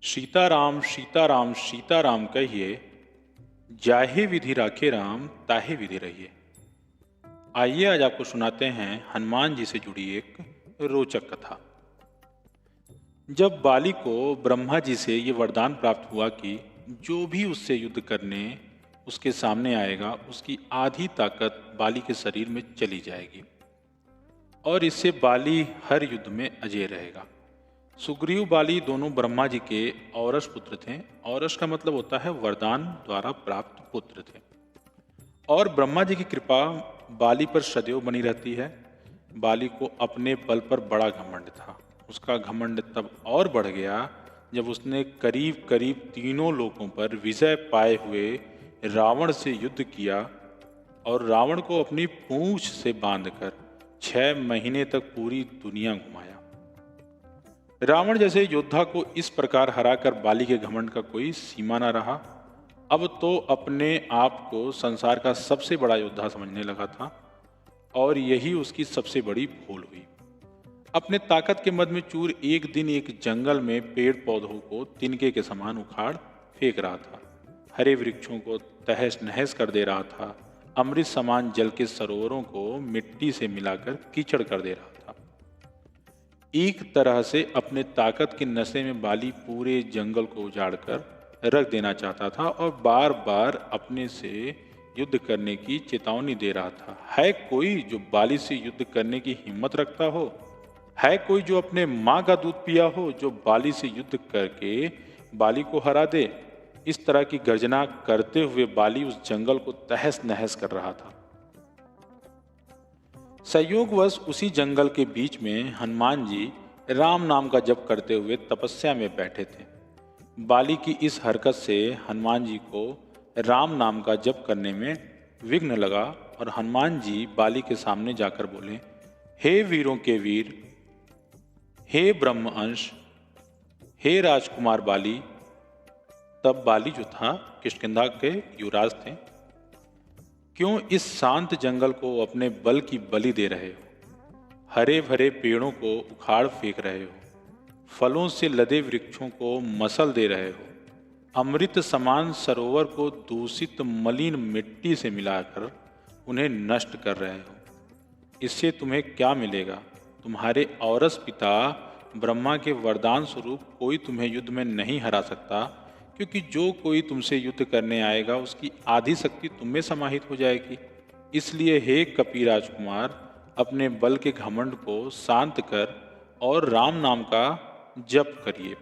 सीताराम सीताराम सीताराम कहिए, जाहे विधि राखे राम ताहे विधि रहिए। आइए आज आपको सुनाते हैं हनुमान जी से जुड़ी एक रोचक कथा। जब बाली को ब्रह्मा जी से ये वरदान प्राप्त हुआ कि जो भी उससे युद्ध करने उसके सामने आएगा उसकी आधी ताकत बाली के शरीर में चली जाएगी और इससे बाली हर युद्ध में अजय रहेगा। सुग्रीव बाली दोनों ब्रह्मा जी के औरस पुत्र थे। औरस का मतलब होता है वरदान द्वारा प्राप्त पुत्र थे और ब्रह्मा जी की कृपा बाली पर सदैव बनी रहती है। बाली को अपने बल पर बड़ा घमंड था। उसका घमंड तब और बढ़ गया जब उसने करीब करीब तीनों लोगों पर विजय पाए हुए रावण से युद्ध किया और रावण को अपनी पूंछ से बांधकर 6 महीने तक पूरी दुनिया घुमाया। रावण जैसे योद्धा को इस प्रकार हराकर बाली के घमंड का कोई सीमा न रहा। अब तो अपने आप को संसार का सबसे बड़ा योद्धा समझने लगा था और यही उसकी सबसे बड़ी भूल हुई। अपने ताकत के मद में चूर एक दिन एक जंगल में पेड़ पौधों को तिनके के समान उखाड़ फेंक रहा था। हरे वृक्षों को तहस नहस कर दे रहा था। अमृत समान जल के सरोवरों को मिट्टी से मिलाकर कीचड़ कर दे रहा था। एक तरह से अपने ताकत के नशे में बाली पूरे जंगल को उजाड़कर रख देना चाहता था और बार बार अपने से युद्ध करने की चेतावनी दे रहा था। है कोई जो बाली से युद्ध करने की हिम्मत रखता हो? है कोई जो अपने माँ का दूध पिया हो, जो बाली से युद्ध करके बाली को हरा दे? इस तरह की गर्जना करते हुए बाली उस जंगल को तहस नहस कर रहा था। संयोगवश उसी जंगल के बीच में हनुमान जी राम नाम का जप करते हुए तपस्या में बैठे थे। बाली की इस हरकत से हनुमान जी को राम नाम का जप करने में विघ्न लगा और हनुमान जी बाली के सामने जाकर बोले, हे वीरों के वीर, हे ब्रह्म अंश, हे राजकुमार बाली। तब बाली जो था किष्किंधा के युवराज थे। क्यों इस शांत जंगल को अपने बल की बलि दे रहे हो? हरे भरे पेड़ों को उखाड़ फेंक रहे हो, फलों से लदे वृक्षों को मसल दे रहे हो, अमृत समान सरोवर को दूषित मलिन मिट्टी से मिलाकर उन्हें नष्ट कर रहे हो। इससे तुम्हें क्या मिलेगा? तुम्हारे औरस पिता ब्रह्मा के वरदान स्वरूप कोई तुम्हें युद्ध में नहीं हरा सकता, क्योंकि जो कोई तुमसे युद्ध करने आएगा उसकी आधी शक्ति तुम में समाहित हो जाएगी। इसलिए हे कपि राजकुमार, अपने बल के घमंड को शांत कर और राम नाम का जप करिए।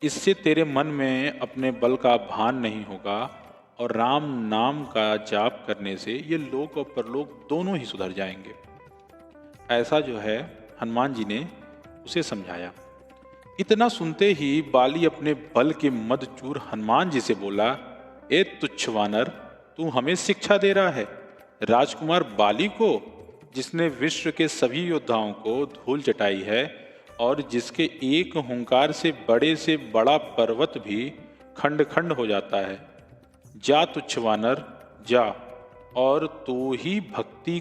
इससे तेरे मन में अपने बल का भान नहीं होगा और राम नाम का जाप करने से ये लोक और परलोक दोनों ही सुधर जाएंगे। ऐसा जो है हनुमान जी ने उसे समझाया। इतना सुनते ही बाली अपने बल के मदचूर हनुमान जी से बोला, ए तुच्छ वानर, तू हमें शिक्षा दे रहा है? राजकुमार बाली को, जिसने विश्व के सभी योद्धाओं को धूल चटाई है और जिसके एक हुंकार से बड़ा पर्वत भी खंड खंड हो जाता है। जा तुच्छ वानर, जा और तू ही भक्ति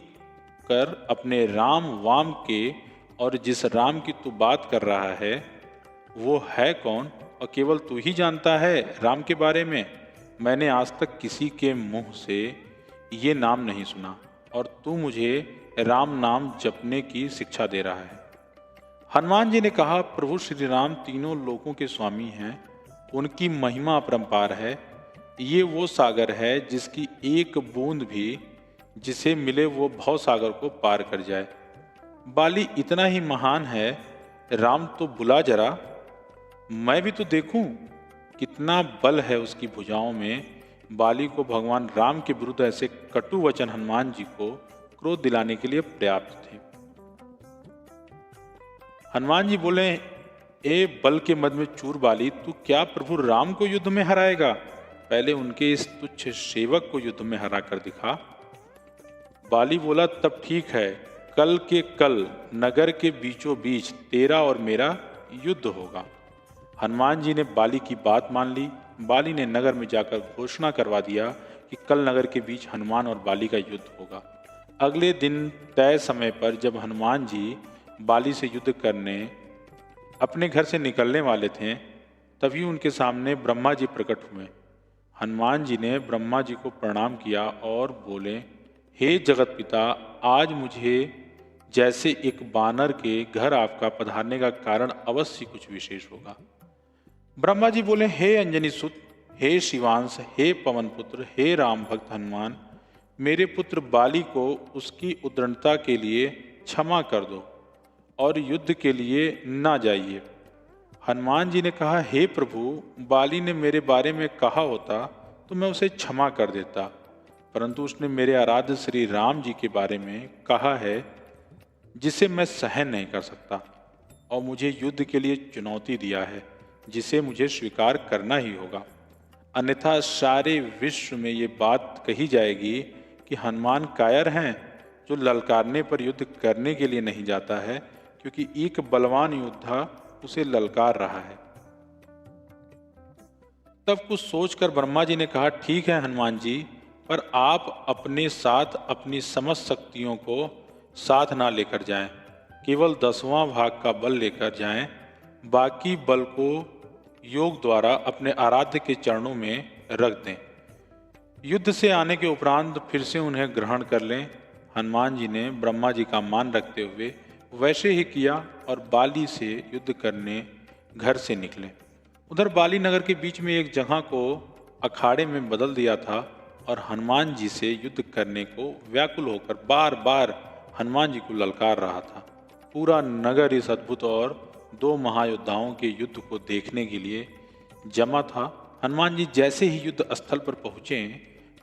कर अपने राम वाम के, और जिस राम की तू बात कर रहा है वो है कौन और केवल तू ही जानता है राम के बारे में। मैंने आज तक किसी के मुंह से ये नाम नहीं सुना और तू मुझे राम नाम जपने की शिक्षा दे रहा है। हनुमान जी ने कहा, प्रभु श्री राम तीनों लोकों के स्वामी हैं, उनकी महिमा अपरंपार है। ये वो सागर है जिसकी एक बूंद भी जिसे मिले वो भव सागर को पार कर जाए। बाली इतना ही महान है, राम तो बुला जरा, मैं भी तो देखूं कितना बल है उसकी भुजाओं में। बाली को भगवान राम के विरुद्ध ऐसे कटु वचन हनुमान जी को क्रोध दिलाने के लिए पर्याप्त थे। हनुमान जी बोले, ए बल के मद में चूर बाली, तू क्या प्रभु राम को युद्ध में हराएगा? पहले उनके इस तुच्छ सेवक को युद्ध में हरा कर दिखा। बाली बोला, तब ठीक है, कल के कल नगर के बीचों बीच तेरा और मेरा युद्ध होगा। हनुमान जी ने बाली की बात मान ली। बाली ने नगर में जाकर घोषणा करवा दिया कि कल नगर के बीच हनुमान और बाली का युद्ध होगा। अगले दिन तय समय पर जब हनुमान जी बाली से युद्ध करने अपने घर से निकलने वाले थे, तभी उनके सामने ब्रह्मा जी प्रकट हुए। हनुमान जी ने ब्रह्मा जी को प्रणाम किया और बोले, हे जगत पिता, आज मुझे जैसे एक बानर के घर आपका पधारने का कारण अवश्य कुछ विशेष होगा। ब्रह्मा जी बोले, हे अंजनी सुत, हे शिवांश, हे पवन पुत्र, हे राम भक्त हनुमान, मेरे पुत्र बाली को उसकी उद्दंडता के लिए क्षमा कर दो और युद्ध के लिए ना जाइए। हनुमान जी ने कहा, हे प्रभु, बाली ने मेरे बारे में कहा होता तो मैं उसे क्षमा कर देता, परंतु उसने मेरे आराध्य श्री राम जी के बारे में कहा है जिसे मैं सहन नहीं कर सकता, और मुझे युद्ध के लिए चुनौती दिया है जिसे मुझे स्वीकार करना ही होगा, अन्यथा सारे विश्व में ये बात कही जाएगी कि हनुमान कायर हैं जो ललकारने पर युद्ध करने के लिए नहीं जाता है, क्योंकि एक बलवान योद्धा उसे ललकार रहा है। तब कुछ सोचकर ब्रह्मा जी ने कहा, ठीक है हनुमान जी, पर आप अपने साथ अपनी समस्त शक्तियों को साथ ना लेकर जाएं, केवल 10वां भाग का बल लेकर जाएं, बाकी बल को योग द्वारा अपने आराध्य के चरणों में रख दें। युद्ध से आने के उपरांत फिर से उन्हें ग्रहण कर लें। हनुमान जी ने ब्रह्मा जी का मान रखते हुए वैसे ही किया और बाली से युद्ध करने घर से निकले। उधर बाली नगर के बीच में एक जगह को अखाड़े में बदल दिया था और हनुमान जी से युद्ध करने को व्याकुल होकर बार बार हनुमान जी को ललकार रहा था। पूरा नगर इस अद्भुत और 2 महायोद्धाओं के युद्ध को देखने के लिए जमा था। हनुमान जी जैसे ही युद्ध स्थल पर पहुंचे,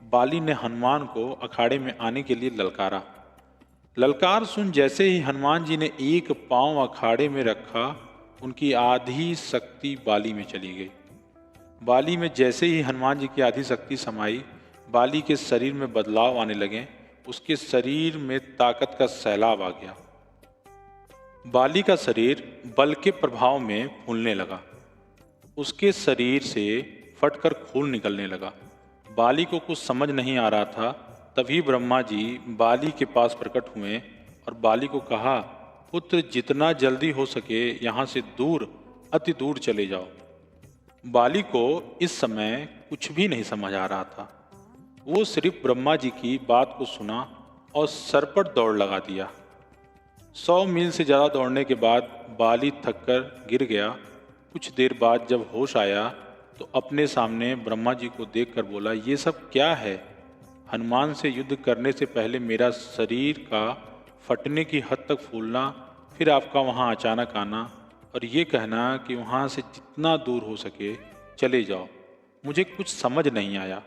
बाली ने हनुमान को अखाड़े में आने के लिए ललकारा। ललकार सुन जैसे ही हनुमान जी ने एक पांव अखाड़े में रखा, उनकी आधी शक्ति बाली में चली गई। बाली में जैसे ही हनुमान जी की आधी शक्ति समाई, बाली के शरीर में बदलाव आने लगे। उसके शरीर में ताकत का सैलाब आ गया। बाली का शरीर बल के प्रभाव में फूलने लगा। उसके शरीर से फटकर खून निकलने लगा। बाली को कुछ समझ नहीं आ रहा था। तभी ब्रह्मा जी बाली के पास प्रकट हुए और बाली को कहा, पुत्र, जितना जल्दी हो सके यहाँ से दूर, अति दूर चले जाओ। बाली को इस समय कुछ भी नहीं समझ आ रहा था। वो सिर्फ ब्रह्मा जी की बात को सुना और सरपट दौड़ लगा दिया। 100 मील से ज़्यादा दौड़ने के बाद बाली थककर गिर गया। कुछ देर बाद जब होश आया तो अपने सामने ब्रह्मा जी को देखकर बोला, ये सब क्या है? हनुमान से युद्ध करने से पहले मेरा शरीर का फटने की हद तक फूलना, फिर आपका वहाँ अचानक आना और ये कहना कि वहाँ से जितना दूर हो सके चले जाओ, मुझे कुछ समझ नहीं आया।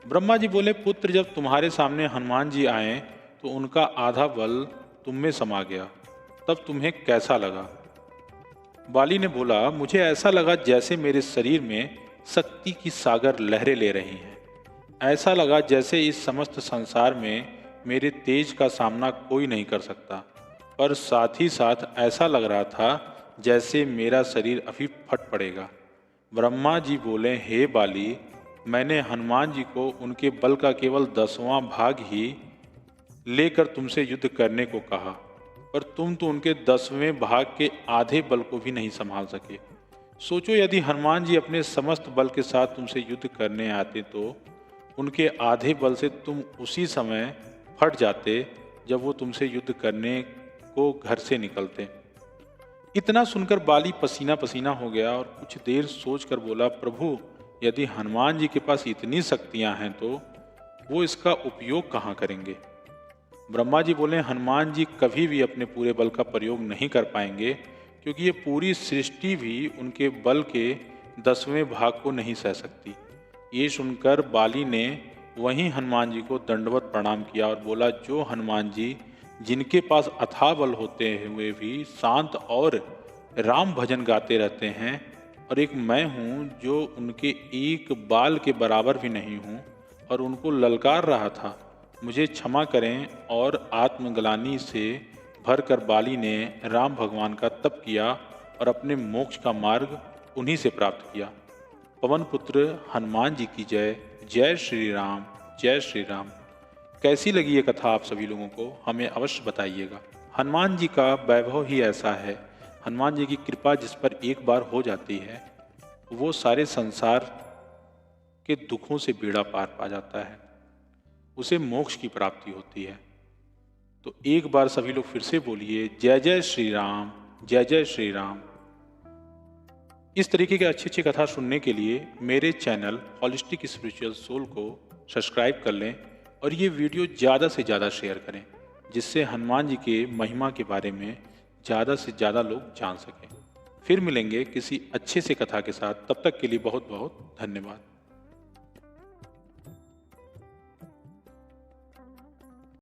ब्रह्मा जी बोले, पुत्र, जब तुम्हारे सामने हनुमान जी आए तो उनका आधा बल तुम में समा गया, तब तुम्हें कैसा लगा? बाली ने बोला, मुझे ऐसा लगा जैसे मेरे शरीर में शक्ति की सागर लहरें ले रही हैं। ऐसा लगा जैसे इस समस्त संसार में मेरे तेज का सामना कोई नहीं कर सकता, पर साथ ही साथ ऐसा लग रहा था जैसे मेरा शरीर अभी फट पड़ेगा। ब्रह्मा जी बोले, हे बाली, मैंने हनुमान जी को उनके बल का केवल 10वां भाग ही लेकर तुमसे युद्ध करने को कहा, पर तुम तो उनके 10वें भाग के आधे बल को भी नहीं संभाल सके। सोचो, यदि हनुमान जी अपने समस्त बल के साथ तुमसे युद्ध करने आते तो उनके आधे बल से तुम उसी समय फट जाते जब वो तुमसे युद्ध करने को घर से निकलते। इतना सुनकर बाली पसीना पसीना हो गया और कुछ देर सोचकर बोला, प्रभु, यदि हनुमान जी के पास इतनी शक्तियां हैं तो वो इसका उपयोग कहाँ करेंगे? ब्रह्मा जी बोले, हनुमान जी कभी भी अपने पूरे बल का प्रयोग नहीं कर पाएंगे, क्योंकि ये पूरी सृष्टि भी उनके बल के 10वें भाग को नहीं सह सकती। ये सुनकर बाली ने वहीं हनुमान जी को दंडवत प्रणाम किया और बोला, जो हनुमान जी जिनके पास अथाह बल होते हुए भी शांत और राम भजन गाते रहते हैं, और एक मैं हूँ जो उनके एक बाल के बराबर भी नहीं हूँ और उनको ललकार रहा था, मुझे क्षमा करें। और आत्मग्लानि से भरकर बाली ने राम भगवान का तप किया और अपने मोक्ष का मार्ग उन्हीं से प्राप्त किया। पवन पुत्र हनुमान जी की जय। जय श्री राम, जय श्री राम। कैसी लगी ये कथा आप सभी लोगों को हमें अवश्य बताइएगा। हनुमान जी का वैभव ही ऐसा है। हनुमान जी की कृपा जिस पर एक बार हो जाती है वो सारे संसार के दुखों से बेड़ा पार पा जाता है, उसे मोक्ष की प्राप्ति होती है। तो एक बार सभी लोग फिर से बोलिए जय जय श्री राम, जय जय श्री राम। इस तरीके के अच्छी अच्छी कथा सुनने के लिए मेरे चैनल होलिस्टिक स्पिरिचुअल सोल को सब्सक्राइब कर लें और ये वीडियो ज़्यादा से ज़्यादा शेयर करें, जिससे हनुमान जी के महिमा के बारे में ज़्यादा से ज़्यादा लोग जान सकें। फिर मिलेंगे किसी अच्छे से कथा के साथ, तब तक के लिए बहुत बहुत धन्यवाद।